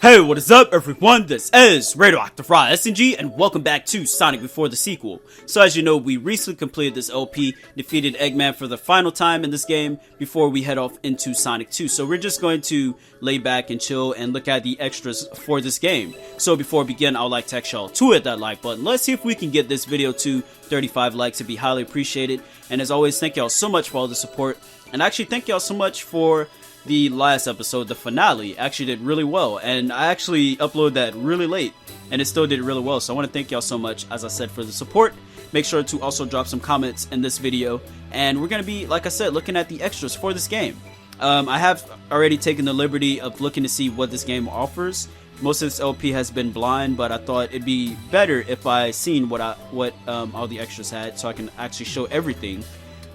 Hey, what is up everyone, this is Radioactive Raw SNG and welcome back to Sonic Before the Sequel. So as you know, we recently completed this LP, defeated Eggman for the final time in this game before we head off into Sonic 2. So we're just going to lay back and chill and look at the extras for this game. So before we begin, I would like to ask y'all to hit that like button. Let's see if we can get this video to 35 likes, it'd be highly appreciated. And as always, thank y'all so much for all the support. And actually thank y'all so much for the last episode, the finale, actually did really well, and I actually uploaded that really late, and it still did really well, so I want to thank y'all so much, as I said, for the support. Make sure to also drop some comments in this video, and we're going to be, like I said, looking at the extras for this game. I have already taken the liberty of looking to see what this game offers. Most of this LP has been blind, but I thought it'd be better if I seen what all the extras had, so I can actually show everything.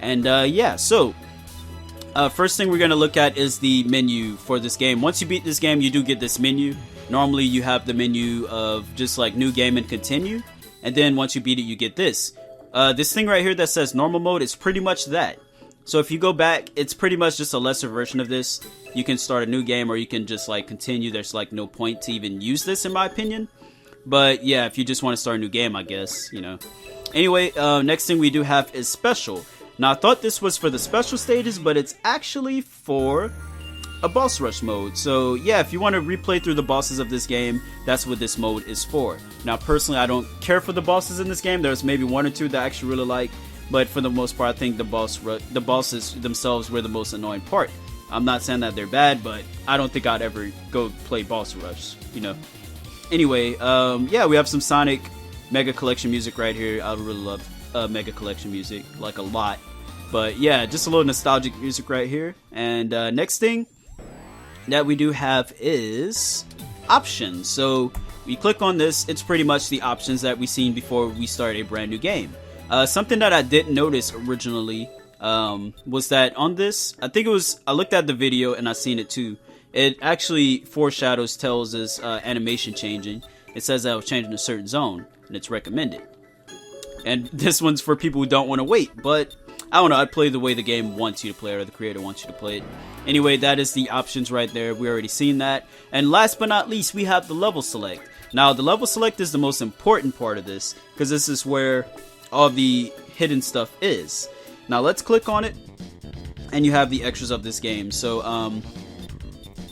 And yeah, so first thing we're going to look at is the menu for this game. Once you beat this game, you do get this menu. Normally you have the menu of just like new game and continue, and then once you beat it you get this. This thing right here that says normal mode is pretty much that. So if you go back, it's pretty much just a lesser version of this. You can start a new game or you can just like continue. There's like no point to even use this in my opinion. But yeah, if you just want to start a new game, I guess, you know. Anyway, next thing we do have is special. Now, I thought this was for the special stages, but it's actually for a boss rush mode. So, yeah, if you want to replay through the bosses of this game, that's what this mode is for. Now, personally, I don't care for the bosses in this game. There's maybe one or two that I actually really like, but for the most part, I think the bosses themselves were the most annoying part. I'm not saying that they're bad, but I don't think I'd ever go play boss rush, you know. Anyway, yeah, we have some Sonic Mega Collection music right here. I really love Mega Collection music, like a lot. But yeah, just a little nostalgic music right here. And next thing that we do have is options. So we click on this, it's pretty much the options that we seen before we start a brand new game. Something that I didn't notice originally was that on this, I think it was, I looked at the video and I seen it too. It actually foreshadows, tells us animation changing. It says that it was changing a certain zone and it's recommended. And this one's for people who don't want to wait, but I don't know, I play the way the game wants you to play it, or the creator wants you to play it. Anyway, that is the options right there. We already seen that. And last but not least, we have the level select. Now, the level select is the most important part of this, because this is where all the hidden stuff is. Now, let's click on it, and you have the extras of this game. So,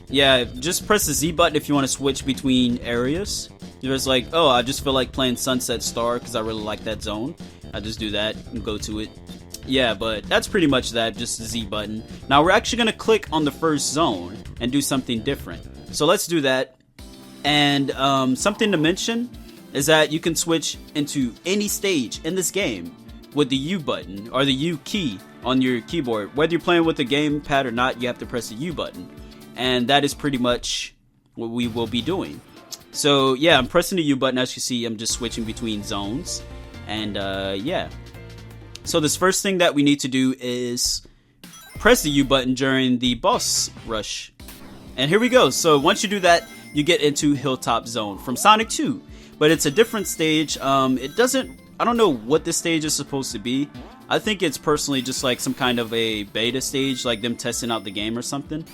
yeah, just press the Z button if you want to switch between areas. There's like, oh, I just feel like playing Sunset Star because I really like that zone. I just do that and go to it. Yeah, but that's pretty much that, just the Z button. Now we're actually going to click on the first zone and do something different. So let's do that. And something to mention is that you can switch into any stage in this game with the U button or the U key on your keyboard. Whether you're playing with the gamepad or not, you have to press the U button. And that is pretty much what we will be doing. So yeah, I'm pressing the U button. As you see, I'm just switching between zones. And yeah. So this first thing that we need to do is press the U button during the boss rush. And here we go. So once you do that, you get into Hilltop Zone from Sonic 2. But it's a different stage. It doesn't, I don't know what this stage is supposed to be. I think it's personally just like some kind of a beta stage, like them testing out the game or something.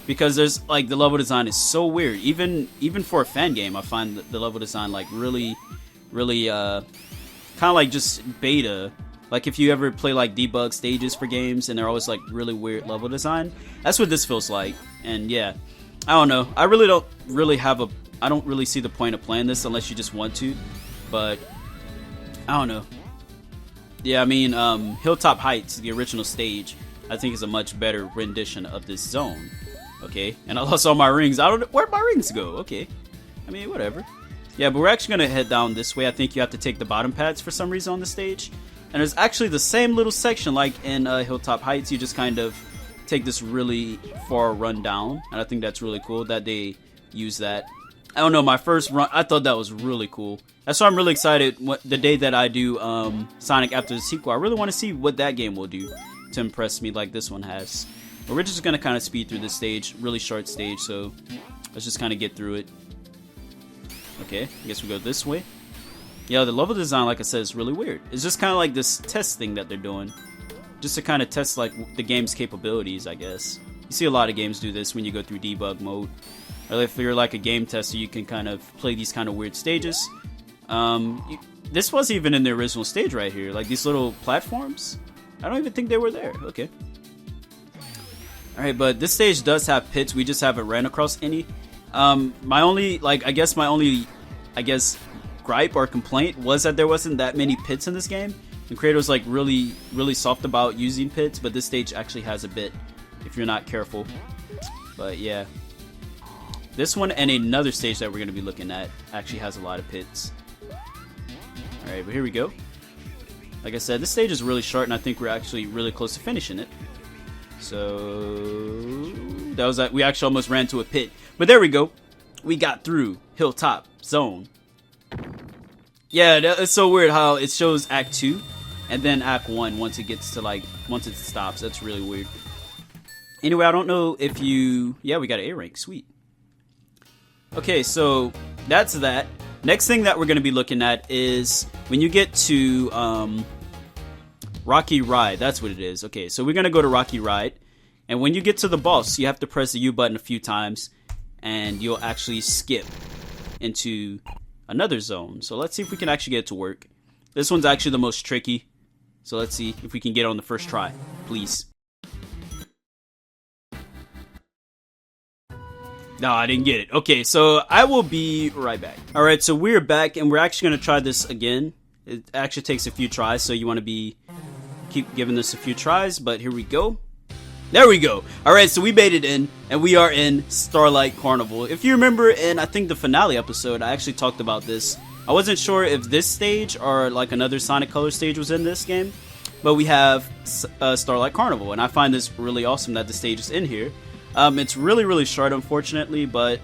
Because there's like the level design is so weird. Even for a fan game, I find the level design like really kind of like just beta. Like if you ever play like debug stages for games and they're always like really weird level design, that's what this feels like. And yeah, I don't know, I don't really see the point of playing this unless you just want to, but I don't know. Yeah, I mean, Hilltop Heights, the original stage, I think is a much better rendition of this zone. Okay, and I lost all my rings. I don't know, where'd my rings go? Okay, I mean, whatever. Yeah, but we're actually gonna head down this way. I think you have to take the bottom pads for some reason on the stage. And there's actually the same little section like in Hilltop Heights. You just kind of take this really far run down. And I think that's really cool that they use that. I don't know, my first run, I thought that was really cool. That's why I'm really excited the day that I do Sonic after the sequel. I really want to see what that game will do to impress me like this one has. But we're just gonna kind of speed through this stage, really short stage, so let's just kind of get through it. Okay, I guess we go this way. Yeah, the level design, like I said, is really weird. It's just kind of like this test thing that they're doing, just to kind of test like the game's capabilities, I guess. You see a lot of games do this when you go through debug mode. or if you're like a game tester, you can kind of play these kind of weird stages. This wasn't even in the original stage right here. Like these little platforms, I don't even think they were there. Okay. Alright, but this stage does have pits. We just haven't ran across any. My only, I guess gripe or complaint was that there wasn't that many pits in this game. The creator was like really soft about using pits, but this stage actually has a bit if you're not careful. But yeah, this one and another stage that we're going to be looking at actually has a lot of pits. Alright, but here we go. Like I said, this stage is really short, and I think we're actually really close to finishing it. So that was we actually almost ran to a pit, but there we go. We got through Hilltop Zone. Yeah, it's so weird how it shows Act 2 and then Act 1 once it gets to once it stops. That's really weird. Anyway, I don't know if you... Yeah, we got an A rank. Sweet. Okay, so that's that. Next thing that we're going to be looking at is when you get to Rocky Ride. That's what it is. Okay, so we're going to go to Rocky Ride. And when you get to the boss, you have to press the U button a few times. And you'll actually skip into another zone. So let's see if we can actually get it to work. This one's actually the most tricky. So let's see if we can get it on the first try. Please. No, I didn't get it. Okay, so I will be right back. Alright, so we're back and we're actually going to try this again. It actually takes a few tries, so you want to keep giving this a few tries, but here we go. There we go. Alright, so we made it in, and we are in Starlight Carnival. If you remember in, I think, the finale episode, I actually talked about this. I wasn't sure if this stage or like another Sonic Color stage was in this game, but we have Starlight Carnival, and I find this really awesome that the stage is in here. It's really short, unfortunately, but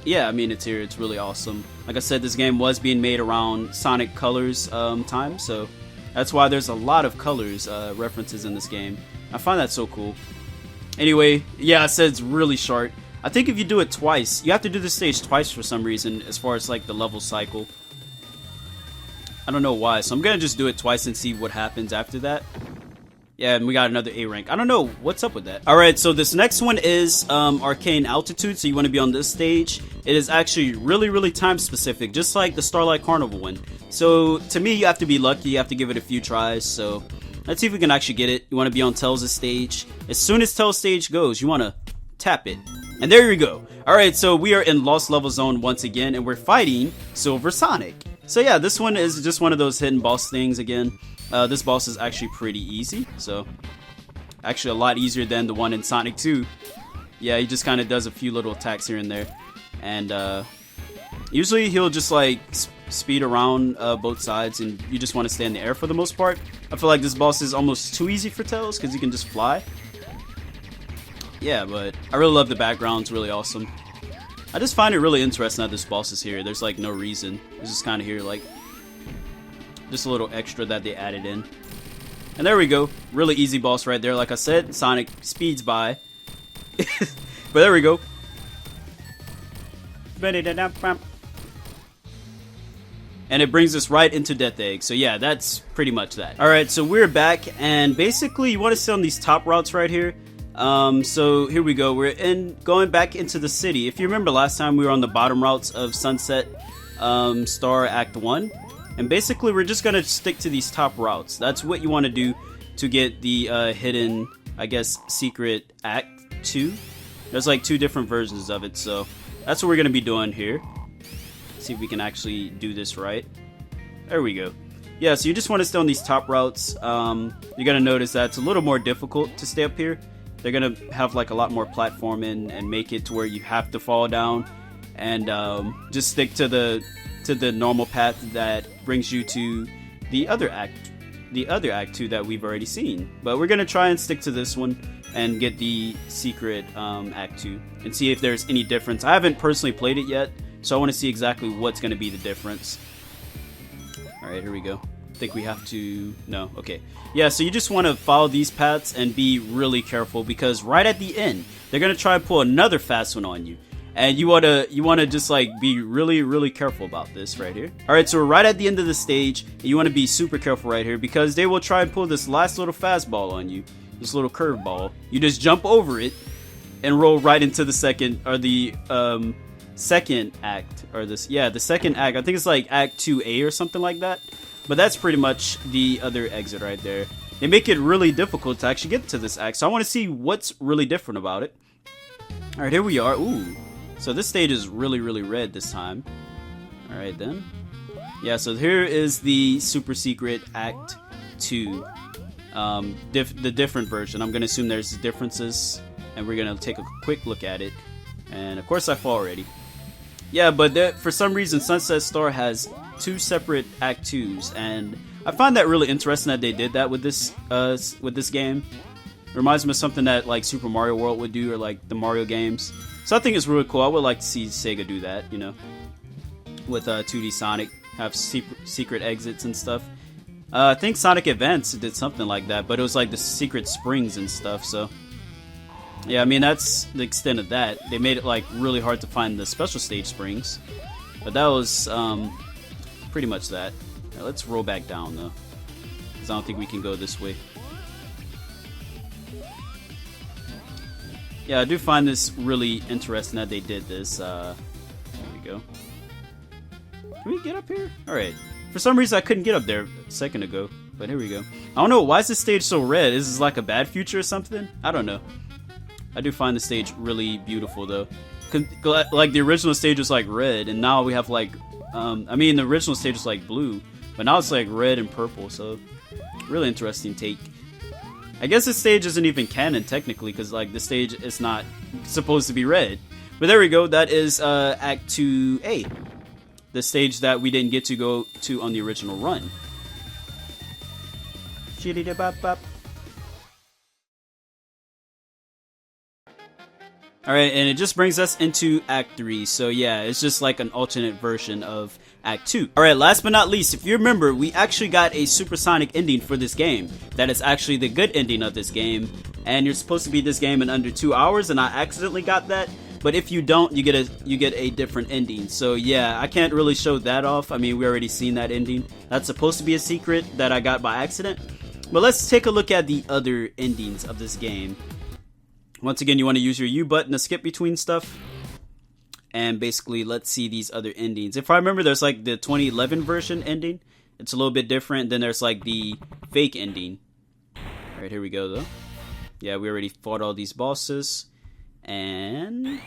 yeah, I mean, it's here. It's really awesome. Like I said, this game was being made around Sonic Colors time, so that's why there's a lot of Colors references in this game. I find that so cool. Anyway, yeah, I said it's really short. I think if you do it twice, you have to do this stage twice for some reason, as far as like the level cycle. I don't know why, so I'm gonna just do it twice and see what happens after that. Yeah, and we got another A rank. I don't know what's up with that. Alright, so this next one is Arcane Altitude, so you want to be on this stage. It is actually really time specific, just like the Starlight Carnival one. So to me, you have to be lucky, you have to give it a few tries, so let's see if we can actually get it. You want to be on Tails' stage. As soon as Tails' stage goes, you want to tap it. And there you go. Alright, so we are in Lost Level Zone once again, and we're fighting Silver Sonic. So yeah, this one is just one of those hidden boss things again. This boss is actually pretty easy, so actually a lot easier than the one in Sonic 2. Yeah, he just kind of does a few little attacks here and there, and usually he'll just like speed around both sides, and you just want to stay in the air for the most part. I feel like this boss is almost too easy for Tails because he can just fly. Yeah, but I really love the background. It's really awesome. I just find it really interesting that this boss is here. There's like no reason. It's just kind of here, like just a little extra that they added in. And there we go. Really easy boss right there. Like I said, Sonic speeds by. But there we go. And it brings us right into Death Egg. So yeah, that's pretty much that. Alright, so we're back. And basically, you want to stay on these top routes right here. So here we go. We're going back into the city. If you remember last time, we were on the bottom routes of Sunset Star Act 1. And basically, we're just going to stick to these top routes. That's what you want to do to get the hidden, I guess, secret Act 2. There's like 2 different versions of it, so that's what we're going to be doing here. Let's see if we can actually do this right. There we go. Yeah, so you just want to stay on these top routes. You're going to notice that it's a little more difficult to stay up here. They're going to have like a lot more platforming and make it to where you have to fall down. And just stick to the normal path that brings you to the other act 2 that we've already seen. But we're gonna try and stick to this one and get the secret act 2 and see if there's any difference. I haven't personally played it yet, so I want to see exactly what's gonna be the difference. Alright, here we go. I think we have to... No, okay. Yeah, so you just want to follow these paths and be really careful, because right at the end, they're gonna try and pull another fast one on you. And you wanna just like be really careful about this right here. Alright, so we're right at the end of the stage, and you wanna be super careful right here, because they will try and pull this last little fastball on you. This little curveball. You just jump over it and roll right into the second, or the second act, or this, yeah, the second act. I think it's like Act 2A or something like that. But that's pretty much the other exit right there. They make it really difficult to actually get to this act, so I want to see what's really different about it. Alright, here we are. Ooh. So this stage is really, really red this time. Alright then. Yeah, so here is the super secret Act 2. The different version. I'm going to assume there's differences, and we're going to take a quick look at it. And of course I fall already. Yeah, but for some reason Sunset Star has 2 separate Act 2s, and I find that really interesting that they did that with this game. It reminds me of something that like Super Mario World would do, or like the Mario games. So I think it's really cool. I would like to see Sega do that, you know, with 2D Sonic, have secret exits and stuff. I think Sonic Advance did something like that, but it was like the secret springs and stuff. So yeah, I mean that's the extent of that. They made it like really hard to find the special stage springs, but that was pretty much that. Now, let's roll back down though, because I don't think we can go this way. Yeah, I do find this really interesting that they did this. There we go. Can we get up here? Alright. For some reason I couldn't get up there a second ago, but here we go. I don't know, why is this stage so red? Is this like a bad future or something? I don't know. I do find the stage really beautiful though. Like the original stage was like red, and now we have like, I mean the original stage was like blue, but now it's like red and purple, so really interesting take. I guess this stage isn't even canon technically, because like the stage is not supposed to be red. But there we go, that is Act 2A. The stage that we didn't get to go to on the original run. Alright, and it just brings us into Act 3, so yeah, it's just like an alternate version of Act 2. Alright, last but not least, if you remember, we actually got a supersonic ending for this game. That is actually the good ending of this game, and you're supposed to beat this game in under 2 hours, and I accidentally got that. But if you don't, you get a different ending. So yeah, I can't really show that off. I mean, we already seen that ending. That's supposed to be a secret that I got by accident. But let's take a look at the other endings of this game. Once again, you want to use your U button to skip between stuff. And basically, let's see these other endings. If I remember, there's like the 2011 version ending. It's a little bit different. Then there's like the fake ending. Alright, here we go though. Yeah, we already fought all these bosses. And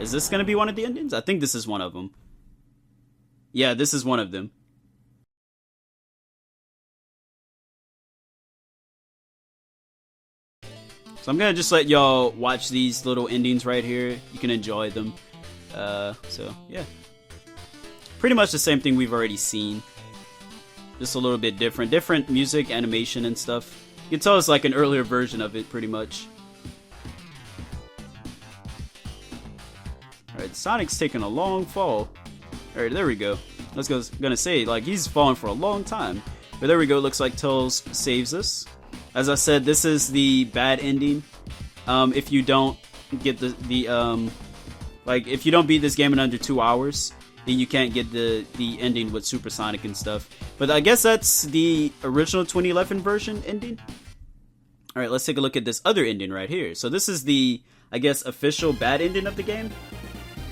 is this going to be one of the endings? I think this is one of them. Yeah, this is one of them. So I'm going to just let y'all watch these little endings right here. You can enjoy them. So, yeah. Pretty much the same thing we've already seen. Just a little bit different. Different music, animation, and stuff. You can tell it's like an earlier version of it, pretty much. Alright, Sonic's taking a long fall. Alright, there we go. I was gonna say, like, he's fallen for a long time. But there we go, looks like Tails saves us. As I said, this is the bad ending. If you don't get like, if you don't beat this game in under 2 hours, then you can't get the ending with Supersonic and stuff. But I guess that's the original 2011 version ending. Alright, let's take a look at this other ending right here. So this is the, I guess, official bad ending of the game.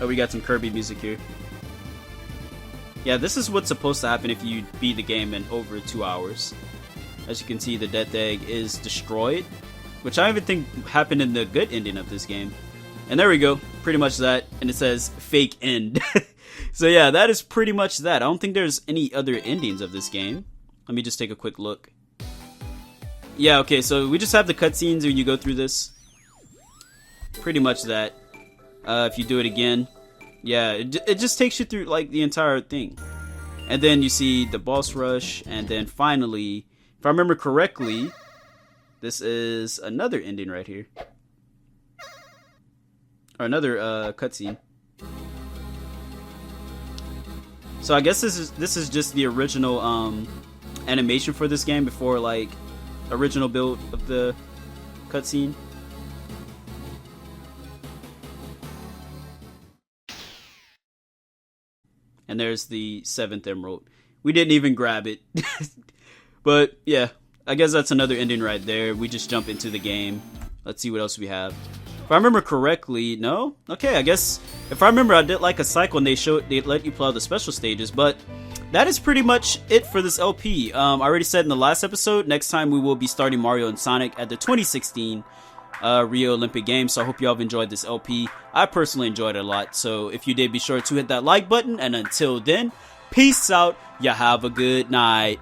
Oh, we got some Kirby music here. Yeah, this is what's supposed to happen if you beat the game in over 2 hours. As you can see, the Death Egg is destroyed, which I even think happened in the good ending of this game. And there we go, pretty much that, and it says fake end. So yeah, that is pretty much that. I don't think there's any other endings of this game. Let me just take a quick look. Yeah, okay, so we just have the cutscenes when you go through this. Pretty much that. If you do it again, yeah, it just takes you through like the entire thing. And then you see the boss rush, and then finally, if I remember correctly, this is another ending right here. Or another cutscene. So I guess this is just the original animation for this game before like original build of the cutscene. And there's the 7th emerald. We didn't even grab it. But yeah, I guess that's another ending right there. We just jump into the game. Let's see what else we have. If I remember correctly, no? Okay, I guess if I remember, I did like a cycle and they let you play all the special stages, but that is pretty much it for this LP. I already said in the last episode, next time we will be starting Mario and Sonic at the 2016 Rio Olympic Games, so I hope y'all have enjoyed this LP. I personally enjoyed it a lot, so if you did, be sure to hit that like button, and until then, peace out, you have a good night.